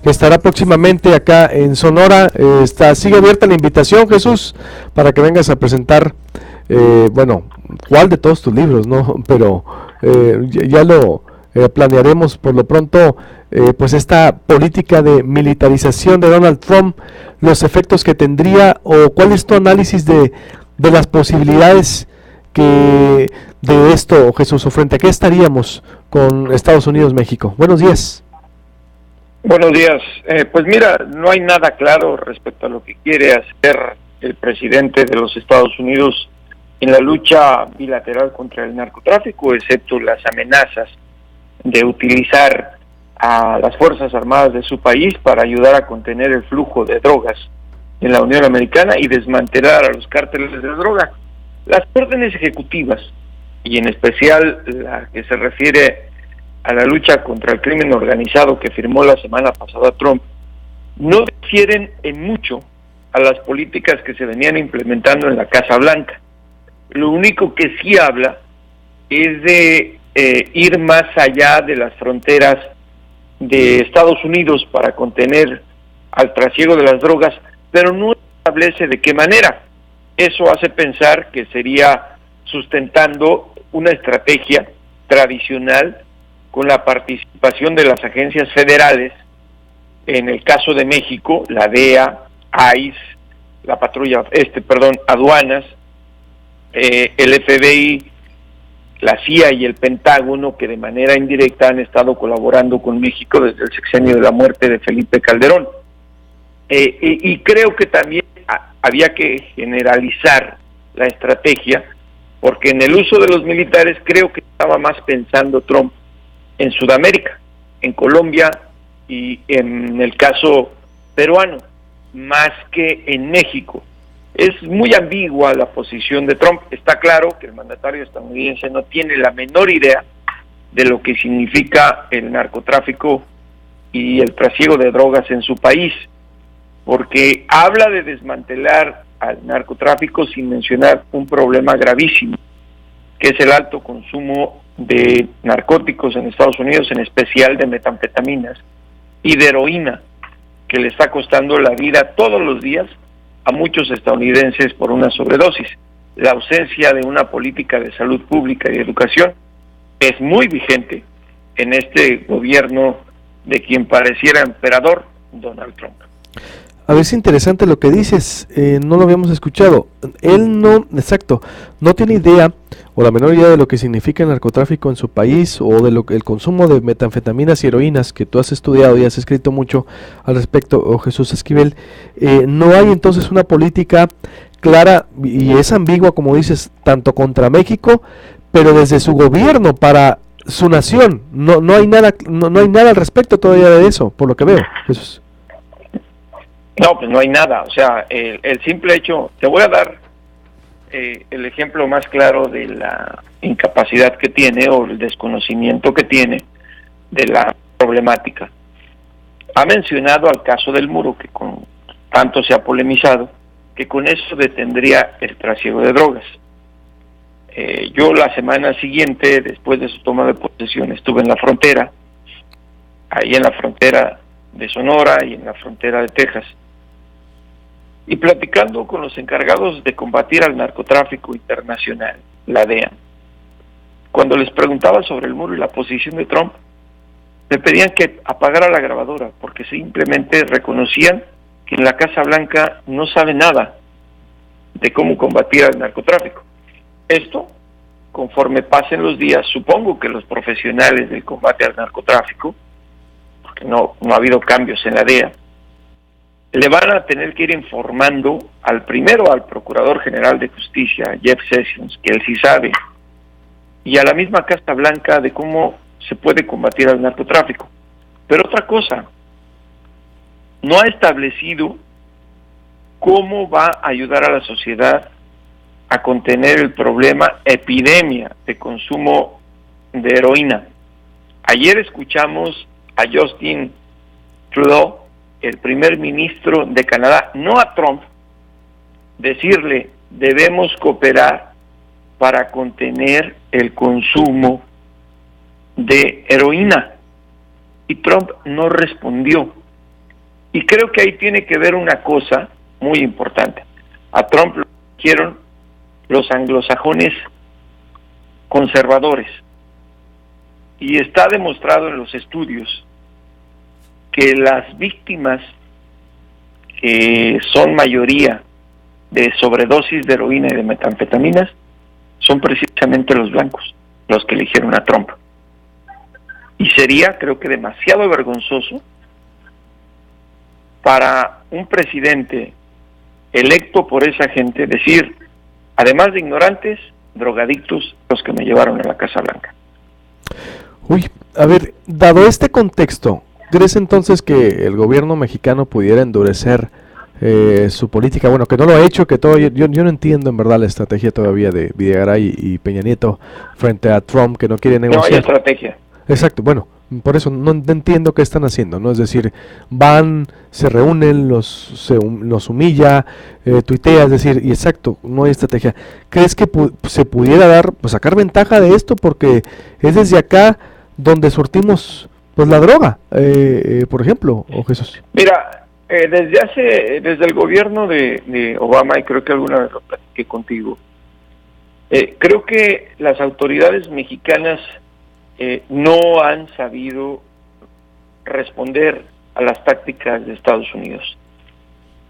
que estará próximamente acá en Sonora. Sigue abierta la invitación, Jesús, para que vengas a presentar, bueno, ¿cuál de todos tus libros, no? Pero ya lo planearemos por lo pronto, pues esta política de militarización de Donald Trump, los efectos que tendría, o cuál es tu análisis de las posibilidades que de esto, Jesús, o frente a qué estaríamos con Estados Unidos, México. Buenos días. Buenos días. Pues mira, no hay nada claro respecto a lo que quiere hacer el presidente de los Estados Unidos en la lucha bilateral contra el narcotráfico, excepto las amenazas de utilizar a las Fuerzas Armadas de su país para ayudar a contener el flujo de drogas en la Unión Americana y desmantelar a los cárteles de droga. Las órdenes ejecutivas, y en especial la que se refiere a la lucha contra el crimen organizado que firmó la semana pasada Trump, no difieren en mucho a las políticas que se venían implementando en la Casa Blanca. Lo único que sí habla es de ir más allá de las fronteras de Estados Unidos para contener al trasiego de las drogas, pero no establece de qué manera. Eso hace pensar que sería sustentando una estrategia tradicional con la participación de las agencias federales, en el caso de México, la DEA, ICE, la patrulla, aduanas, el FBI, la CIA y el Pentágono, que de manera indirecta han estado colaborando con México desde el sexenio de la muerte de Felipe Calderón. Y creo que también había que generalizar la estrategia, porque en el uso de los militares creo que estaba más pensando Trump en Sudamérica, en Colombia y en el caso peruano, más que en México. Es muy ambigua la posición de Trump. Está claro que el mandatario estadounidense no tiene la menor idea de lo que significa el narcotráfico y el trasiego de drogas en su país, porque habla de desmantelar al narcotráfico sin mencionar un problema gravísimo, que es el alto consumo de narcóticos en Estados Unidos, en especial de metanfetaminas y de heroína, que le está costando la vida todos los días a muchos estadounidenses por una sobredosis. La ausencia de una política de salud pública y educación es muy vigente en este gobierno de quien pareciera emperador, Donald Trump. A ver, es interesante lo que dices, no lo habíamos escuchado. Él no tiene idea o la menor idea de lo que significa el narcotráfico en su país, o de lo que el consumo de metanfetaminas y heroínas, que tú has estudiado y has escrito mucho al respecto, Jesús Esquivel. No hay entonces una política clara, y es ambigua, como dices, tanto contra México, pero desde su gobierno para su nación. No hay nada, no hay nada al respecto todavía de eso, por lo que veo, Jesús. No, pues no hay nada. O sea, el simple hecho, te voy a dar el ejemplo más claro de la incapacidad que tiene, o el desconocimiento que tiene de la problemática. Ha mencionado al caso del muro, que con tanto se ha polemizado, que con eso detendría el trasiego de drogas. Yo la semana siguiente, después de su toma de posesión, estuve en la frontera, ahí en la frontera de Sonora y en la frontera de Texas, y platicando con los encargados de combatir al narcotráfico internacional, la DEA. Cuando les preguntaba sobre el muro y la posición de Trump, me pedían que apagara la grabadora, porque simplemente reconocían que en la Casa Blanca no sabe nada de cómo combatir al narcotráfico. Esto, conforme pasen los días, supongo que los profesionales del combate al narcotráfico, porque no ha habido cambios en la DEA, le van a tener que ir informando al Procurador General de Justicia, Jeff Sessions, que él sí sabe, y a la misma Casa Blanca de cómo se puede combatir al narcotráfico. Pero otra cosa, no ha establecido cómo va a ayudar a la sociedad a contener el problema epidemia de consumo de heroína. Ayer escuchamos a Justin Trudeau, el primer ministro de Canadá, no a Trump, decirle: debemos cooperar para contener el consumo de heroína. Y Trump no respondió. Y creo que ahí tiene que ver una cosa muy importante. A Trump lo eligieron los anglosajones conservadores. Y está demostrado en los estudios que las víctimas, que son mayoría de sobredosis de heroína y de metanfetaminas, son precisamente los blancos, los que eligieron a Trump. Y sería, creo que, demasiado vergonzoso para un presidente electo por esa gente decir, además de ignorantes, drogadictos, los que me llevaron a la Casa Blanca. Uy, a ver, dado este contexto, ¿crees entonces que el gobierno mexicano pudiera endurecer su política? Bueno, que no lo ha hecho, que todo, yo no entiendo en verdad la estrategia todavía de Videgaray y Peña Nieto frente a Trump, que no quiere negociar. No hay estrategia. Exacto, bueno, por eso no entiendo qué están haciendo, ¿no? Es decir, van, se reúnen, los humilla, tuitea, es decir, y exacto, no hay estrategia. ¿Crees que se pudiera dar, pues sacar ventaja de esto? Porque es desde acá donde surtimos pues la droga, por ejemplo, o Jesús. Mira, desde el gobierno de Obama, y creo que alguna vez lo platiqué contigo, creo que las autoridades mexicanas no han sabido responder a las tácticas de Estados Unidos.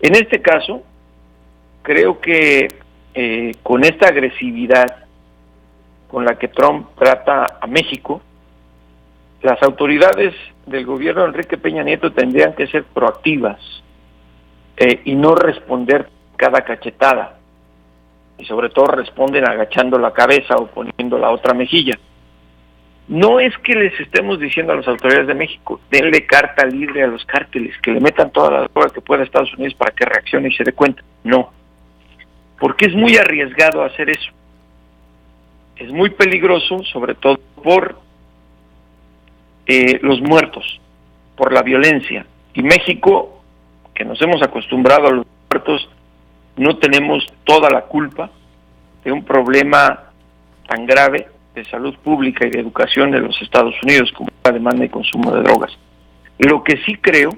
En este caso, creo que con esta agresividad con la que Trump trata a México, las autoridades del gobierno de Enrique Peña Nieto tendrían que ser proactivas y no responder cada cachetada. Y sobre todo responden agachando la cabeza o poniendo la otra mejilla. No es que les estemos diciendo a las autoridades de México, denle carta libre a los cárteles, que le metan toda la droga que pueda a Estados Unidos para que reaccione y se dé cuenta. No, porque es muy arriesgado hacer eso. Es muy peligroso, sobre todo por los muertos, por la violencia. Y México, que nos hemos acostumbrado a los muertos, no tenemos toda la culpa de un problema tan grave de salud pública y de educación de los Estados Unidos, como la demanda y consumo de drogas. Lo que sí creo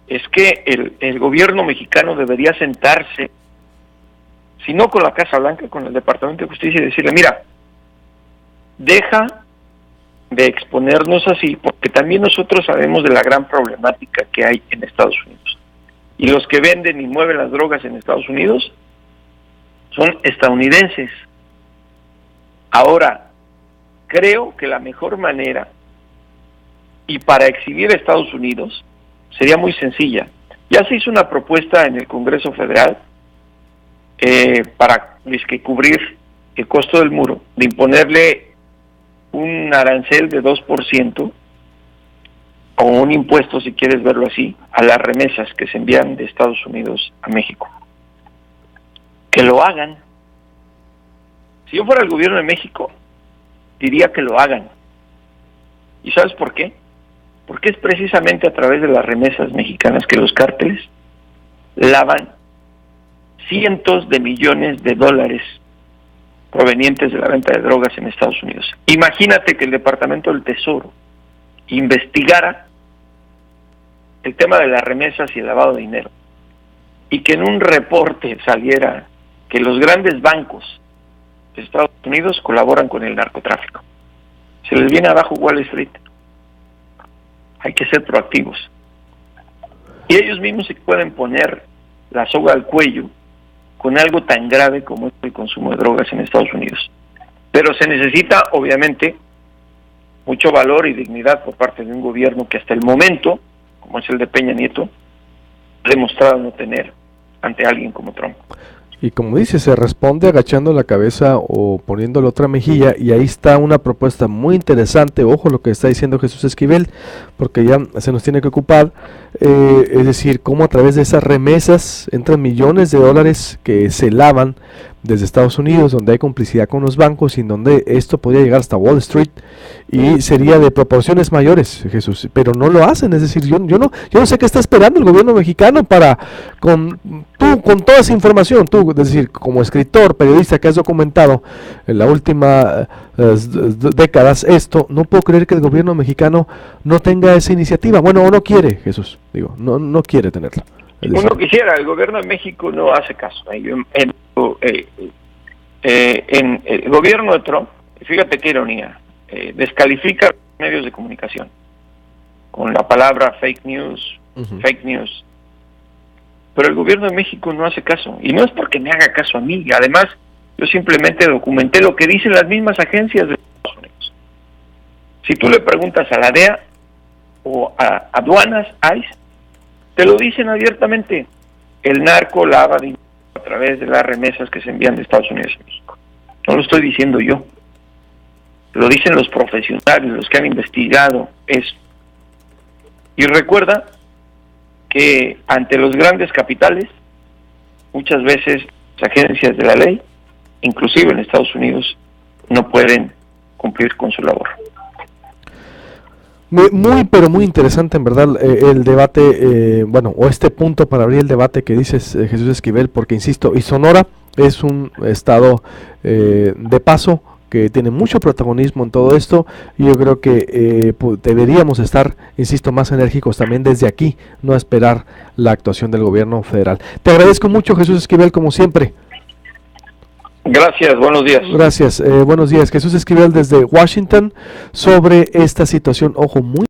es que el gobierno mexicano debería sentarse, si no con la Casa Blanca, con el Departamento de Justicia, y decirle, mira, deja de exponernos así, porque también nosotros sabemos de la gran problemática que hay en Estados Unidos. Y los que venden y mueven las drogas en Estados Unidos son estadounidenses. Ahora, creo que la mejor manera, y para exhibir a Estados Unidos, sería muy sencilla. Ya se hizo una propuesta en el Congreso Federal para cubrir el costo del muro, de imponerle un arancel de 2%, o un impuesto, si quieres verlo así, a las remesas que se envían de Estados Unidos a México. Que lo hagan. Si yo fuera el gobierno de México, diría que lo hagan. ¿Y sabes por qué? Porque es precisamente a través de las remesas mexicanas que los cárteles lavan cientos de millones de dólares provenientes de la venta de drogas en Estados Unidos. Imagínate que el Departamento del Tesoro investigara el tema de las remesas y el lavado de dinero, y que en un reporte saliera que los grandes bancos de Estados Unidos colaboran con el narcotráfico. Se les viene abajo Wall Street. Hay que ser proactivos. Y ellos mismos se pueden poner la soga al cuello con algo tan grave como es el consumo de drogas en Estados Unidos. Pero se necesita, obviamente, mucho valor y dignidad por parte de un gobierno que hasta el momento, como es el de Peña Nieto, ha demostrado no tener ante alguien como Trump. Y como dice, se responde agachando la cabeza o poniendo la otra mejilla, y ahí está una propuesta muy interesante, ojo lo que está diciendo Jesús Esquivel, porque ya se nos tiene que ocupar, es decir, cómo a través de esas remesas entran millones de dólares que se lavan desde Estados Unidos, donde hay complicidad con los bancos y en donde esto podría llegar hasta Wall Street y sería de proporciones mayores, Jesús, pero no lo hacen. Es decir, yo no sé qué está esperando el gobierno mexicano para, con toda esa información, tú, es decir, como escritor, periodista que has documentado en la última décadas esto, no puedo creer que el gobierno mexicano no tenga esa iniciativa. Bueno, o no quiere, Jesús, digo, no quiere tenerla. Uno quisiera, el gobierno de México no hace caso. En el gobierno de Trump, fíjate qué ironía, descalifica los medios de comunicación con la palabra fake news, pero el gobierno de México no hace caso, y no es porque me haga caso a mí. Además, yo simplemente documenté lo que dicen las mismas agencias de Estados Unidos. Si tú le preguntas a la DEA o a aduanas, ICE, te lo dicen abiertamente: el narco lava dinero a través de las remesas que se envían de Estados Unidos a México. No lo estoy diciendo yo, lo dicen los profesionales, los que han investigado eso. Y recuerda que ante los grandes capitales, muchas veces las agencias de la ley, inclusive en Estados Unidos, no pueden cumplir con su labor. Pero muy interesante en verdad el debate, o este punto para abrir el debate que dices, Jesús Esquivel, porque insisto, y Sonora es un estado de paso que tiene mucho protagonismo en todo esto, y yo creo que deberíamos estar, insisto, más enérgicos también desde aquí, no esperar la actuación del gobierno federal. Te agradezco mucho, Jesús Esquivel, como siempre. Gracias, buenos días. Gracias, buenos días. Jesús Esquivel desde Washington sobre esta situación, ojo, muy